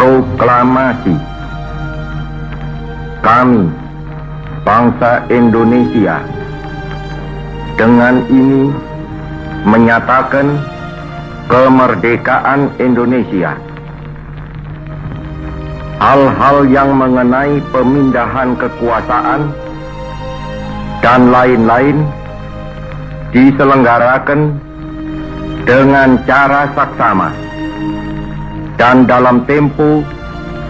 Proklamasi. Kami, bangsa Indonesia, dengan ini menyatakan kemerdekaan Indonesia. Hal-hal yang mengenai pemindahan kekuasaan dan lain-lain diselenggarakan dengan cara saksama dan dalam tempo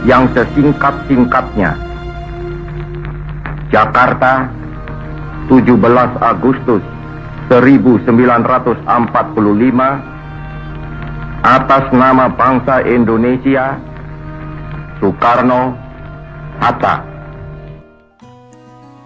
yang sesingkat-singkatnya. Jakarta, 17 Agustus 1945, atas nama bangsa Indonesia, Soekarno-Hatta.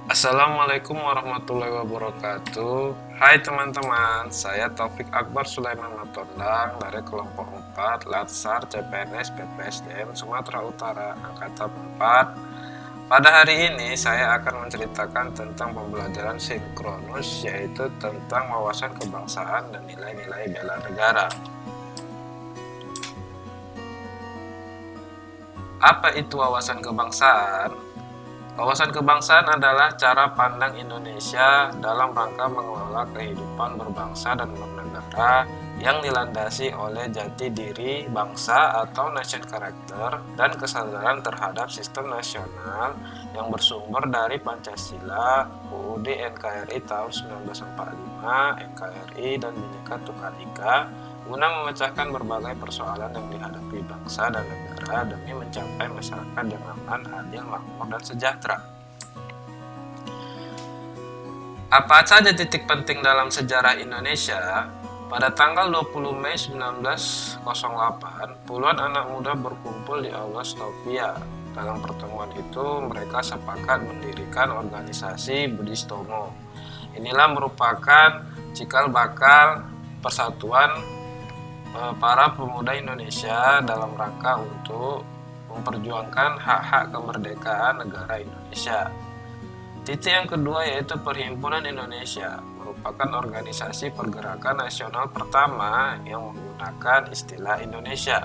Assalamualaikum warahmatullahi wabarakatuh. Hai teman-teman, saya Taufik Akbar Sulaiman Matondang dari kelompok 4 Latsar CPNS PPSDM Sumatera Utara Angkatan 4. Pada hari ini saya akan menceritakan tentang pembelajaran sinkronus, yaitu tentang wawasan kebangsaan dan nilai-nilai bela negara. Apa itu wawasan kebangsaan? Wawasan kebangsaan adalah cara pandang Indonesia dalam rangka mengelola kehidupan berbangsa dan bernegara yang dilandasi oleh jati diri bangsa atau nation character dan kesadaran terhadap sistem nasional yang bersumber dari Pancasila, UUD NKRI tahun 1945, NKRI dan Bhinneka Tunggal Ika, guna memecahkan berbagai persoalan yang dihadapi bangsa dan negara demi mencapai masyarakat yang aman, adil, makmur, dan sejahtera. Apa saja titik penting dalam sejarah Indonesia? Pada tanggal 20 Mei 1908, puluhan anak muda berkumpul di Aula Stovia. Dalam pertemuan itu, mereka sepakat mendirikan organisasi Budistomo. Inilah merupakan cikal bakal persatuan para pemuda Indonesia dalam rangka untuk memperjuangkan hak-hak kemerdekaan negara Indonesia. Titik yang kedua yaitu Perhimpunan Indonesia, merupakan organisasi pergerakan nasional pertama yang menggunakan istilah Indonesia.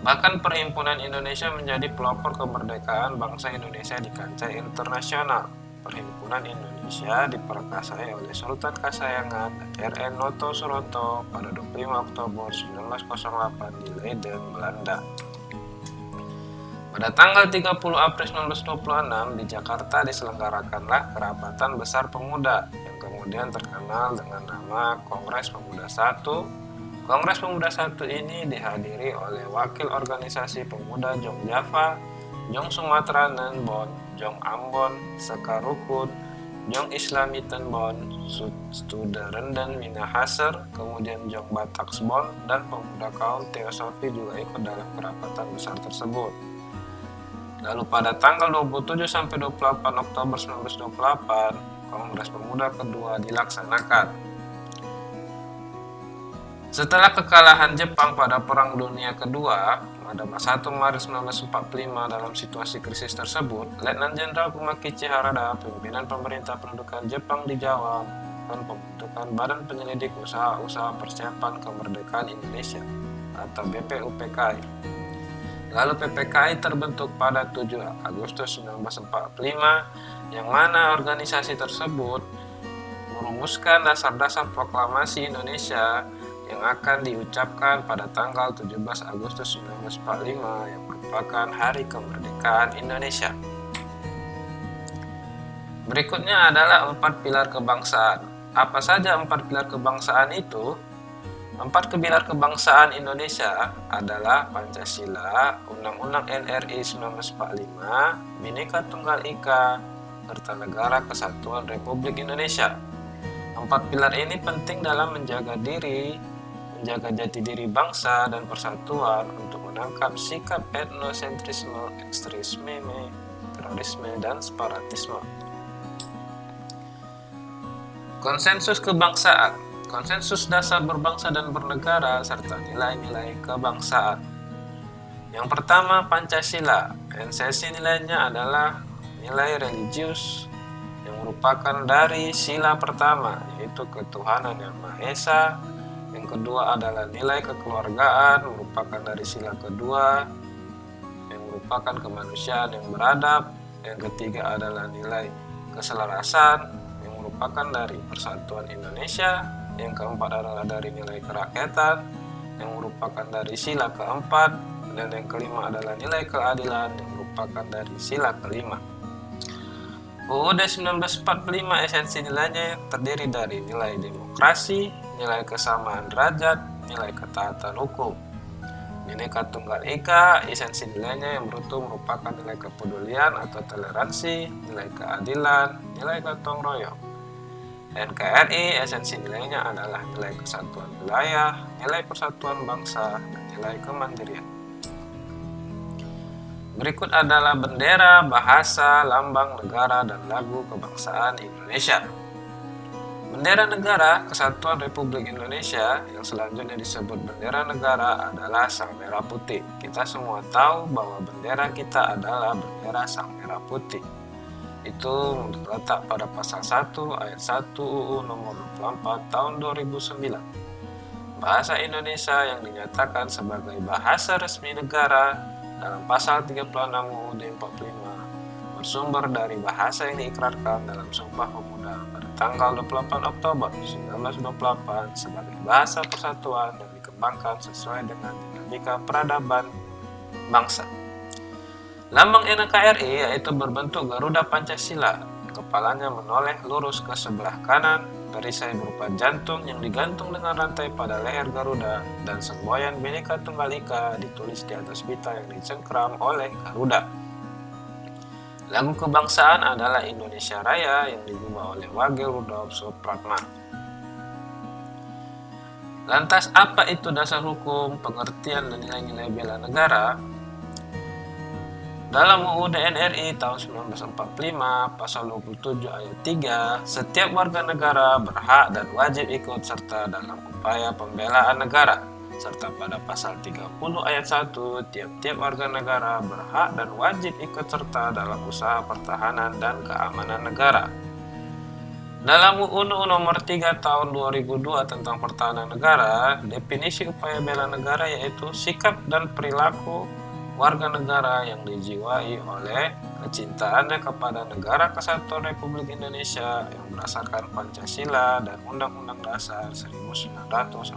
Bahkan Perhimpunan Indonesia menjadi pelopor kemerdekaan bangsa Indonesia di kancah internasional. Perhimpunan Indonesia diperkasai oleh Sultan Kasayangan R.N. Noto Suroto pada 25 Oktober 1908 di Leiden, Belanda. Pada tanggal 30 April 1926 di Jakarta diselenggarakanlah Kerapatan Besar Pemuda yang kemudian terkenal dengan nama Kongres Pemuda I. Kongres Pemuda I ini dihadiri oleh wakil organisasi pemuda Jong Java, Jong Sumatera Nenbon, Jong Ambon, Sekarukut, Jong Islami Tenbon, Studeren dan Minahasa, kemudian Jong Bataksbon, dan pemuda kaum Teosofi juga ikut dalam kerapatan besar tersebut. Lalu pada tanggal 27 sampai 28 Oktober 1928, Kongres Pemuda kedua dilaksanakan. Setelah kekalahan Jepang pada Perang Dunia Kedua, pada 1 Maret 1945 dalam situasi krisis tersebut, Letnan Jenderal Kumakichi Harada, pimpinan pemerintah pendudukan Jepang di Jawa, dan pembentukan Badan Penyelidik Usaha-Usaha Persiapan Kemerdekaan Indonesia atau BPUPKI. Lalu PPKI terbentuk pada 7 Agustus 1945, yang mana organisasi tersebut merumuskan dasar-dasar proklamasi Indonesia yang akan diucapkan pada tanggal 17 Agustus 1945 yang merupakan Hari Kemerdekaan Indonesia. Berikutnya adalah 4 pilar kebangsaan. Apa saja 4 pilar kebangsaan itu? 4 pilar kebangsaan Indonesia adalah Pancasila, Undang-Undang NRI 1945, Bhinneka Tunggal Ika, serta Negara Kesatuan Republik Indonesia. 4 pilar ini penting dalam menjaga jati diri bangsa dan persatuan untuk menangkap sikap etnosentrisme, ekstremisme, terorisme, dan separatisme. Konsensus kebangsaan, konsensus dasar berbangsa dan bernegara, serta nilai-nilai kebangsaan. Yang pertama, Pancasila. Esensi nilainya adalah nilai religius yang merupakan dari sila pertama, yaitu ketuhanan yang Maha Esa. Yang kedua adalah nilai kekeluargaan, merupakan dari sila kedua. Yang merupakan kemanusiaan yang beradab. Yang ketiga adalah nilai keselarasan yang merupakan dari persatuan Indonesia. Yang keempat adalah dari nilai kerakyatan yang merupakan dari sila keempat, dan yang kelima adalah nilai keadilan yang merupakan dari sila kelima. UUD 1945 esensi nilainya terdiri dari nilai demokrasi, nilai kesamaan derajat, nilai ketaatan hukum. Bhinneka Tunggal Ika, esensi nilainya yang berutuh merupakan nilai kepedulian atau toleransi, nilai keadilan, nilai gotong royong. NKRI, esensi nilainya adalah nilai kesatuan wilayah, nilai persatuan bangsa, dan nilai kemandirian. Berikut adalah bendera, bahasa, lambang negara, dan lagu kebangsaan Indonesia. Bendera Negara Kesatuan Republik Indonesia yang selanjutnya disebut bendera negara adalah Sang Merah Putih. Kita semua tahu bahwa bendera kita adalah bendera Sang Merah Putih. Itu terletak pada pasal 1 ayat 1 UU nomor 24 tahun 2009. Bahasa Indonesia yang dinyatakan sebagai bahasa resmi negara dalam pasal 36 UUD 45 bersumber dari bahasa yang diikrarkan dalam Sumpah Pemuda pada tanggal 28 Oktober 1928 sebagai bahasa persatuan yang dikembangkan sesuai dengan dinamika peradaban bangsa. Lambang NKRI yaitu berbentuk Garuda Pancasila, kepalanya menoleh lurus ke sebelah kanan, perisai berupa jantung yang digantung dengan rantai pada leher Garuda, dan semboyan Bhinneka Tunggal Ika ditulis di atas pita yang dicengkram oleh Garuda. Lagu kebangsaan adalah Indonesia Raya yang diubah oleh Wage Rudolf Supratman. Lantas apa itu dasar hukum, pengertian, dan nilai-nilai bela negara? Dalam UUD NRI tahun 1945 pasal 27 ayat 3, setiap warga negara berhak dan wajib ikut serta dalam upaya pembelaan negara. Serta pada pasal 30 ayat 1, tiap-tiap warga negara berhak dan wajib ikut serta dalam usaha pertahanan dan keamanan negara. Dalam UU nomor 3 tahun 2002 tentang pertahanan negara, definisi upaya bela negara yaitu sikap dan perilaku warga negara yang dijiwai oleh kecintaannya kepada Negara Kesatuan Republik Indonesia yang berdasarkan Pancasila dan Undang-Undang Dasar 1945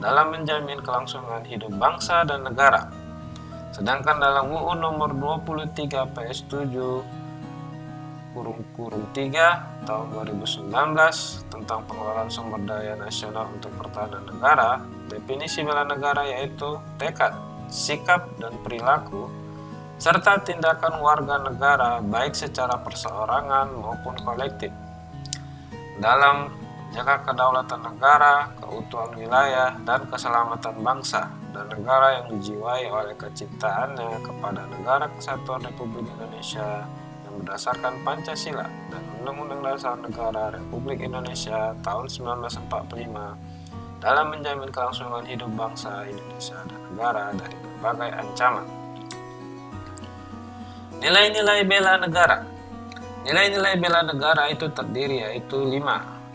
dalam menjamin kelangsungan hidup bangsa dan negara. Sedangkan dalam UU nomor 23 PS 7 3 tahun 2019 tentang pengelolaan sumber daya nasional untuk pertahanan negara, definisi bela negara yaitu tekad, sikap dan perilaku, serta tindakan warga negara baik secara perseorangan maupun kolektif dalam menjaga kedaulatan negara, keutuhan wilayah, dan keselamatan bangsa dan negara yang dijiwai oleh kecintaannya kepada Negara Kesatuan Republik Indonesia yang berdasarkan Pancasila dan Undang-Undang Dasar Negara Republik Indonesia tahun 1945 dalam menjamin kelangsungan hidup bangsa Indonesia dan negara dari berbagai ancaman. Nilai-nilai bela negara. Nilai-nilai bela negara itu terdiri yaitu 5,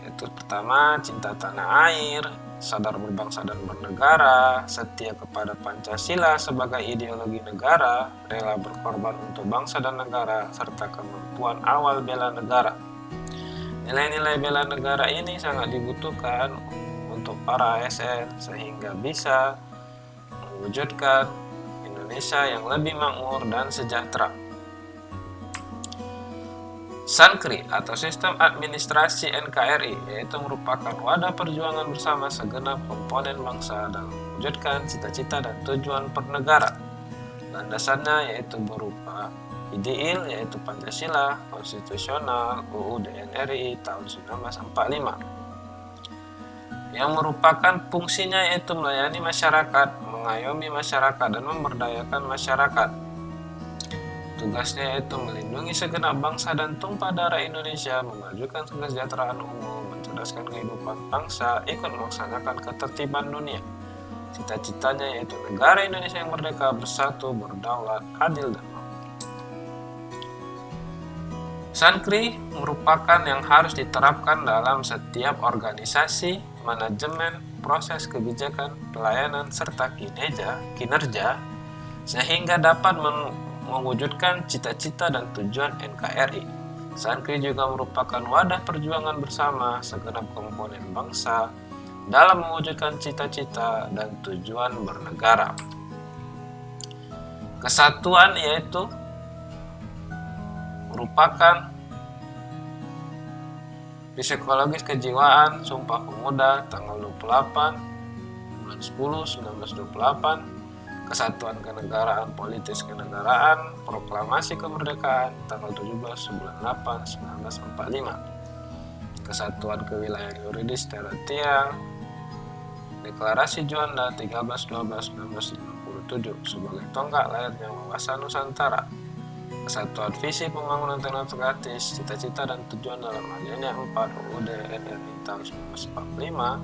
yaitu pertama, cinta tanah air, sadar berbangsa dan bernegara, setia kepada Pancasila sebagai ideologi negara, rela berkorban untuk bangsa dan negara, serta kemampuan awal bela negara. Nilai-nilai bela negara ini sangat dibutuhkan untuk para ASN sehingga bisa mewujudkan Indonesia yang lebih makmur dan sejahtera. Sankri atau Sistem Administrasi NKRI yaitu merupakan wadah perjuangan bersama segenap komponen bangsa dalam mewujudkan cita-cita dan tujuan bernegara. Landasannya yaitu berupa ideal yaitu Pancasila, konstitusional, UUD NRI tahun 1945. Yang merupakan fungsinya yaitu melayani masyarakat, mengayomi masyarakat, dan memberdayakan masyarakat. Tugasnya yaitu melindungi segenap bangsa dan tumpah darah Indonesia, memajukan kesejahteraan umum, mencerdaskan kehidupan bangsa, ikut melaksanakan ketertiban dunia. Cita-citanya yaitu negara Indonesia yang merdeka, bersatu, berdaulat, adil, dan makmur. Sankri merupakan yang harus diterapkan dalam setiap organisasi, manajemen, proses kebijakan, pelayanan, serta kinerja sehingga dapat mewujudkan cita-cita dan tujuan NKRI. Sankri juga merupakan wadah perjuangan bersama segenap komponen bangsa dalam mewujudkan cita-cita dan tujuan bernegara. Kesatuan yaitu merupakan psikologis kejiwaan Sumpah Pemuda tanggal 28 bulan 10 1928, Kesatuan Kenegaraan Politis Kenegaraan, Proklamasi Kemerdekaan tanggal 17 bulan 8 1945, Kesatuan Kewilayahan Yuridis Teratiang, Deklarasi Juanda 13/12/1957 sebagai tonggak lahirnya wawasan Nusantara, Kesatuan Visi Pembangunan Teknokratis, cita-cita dan tujuan dalam alinea 4 UUD NRI tahun 1945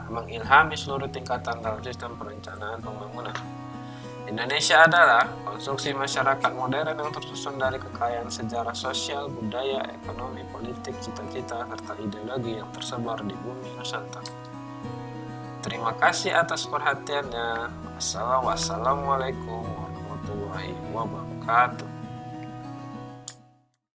mengilhami seluruh tingkatan dalam sistem perencanaan pembangunan. Indonesia adalah konstruksi masyarakat modern yang tersusun dari kekayaan sejarah sosial, budaya, ekonomi, politik, cita-cita, serta ideologi yang tersebar di bumi Nusantara. Terima kasih atas perhatiannya. Wassalamualaikum warahmatullahi wabarakatuh.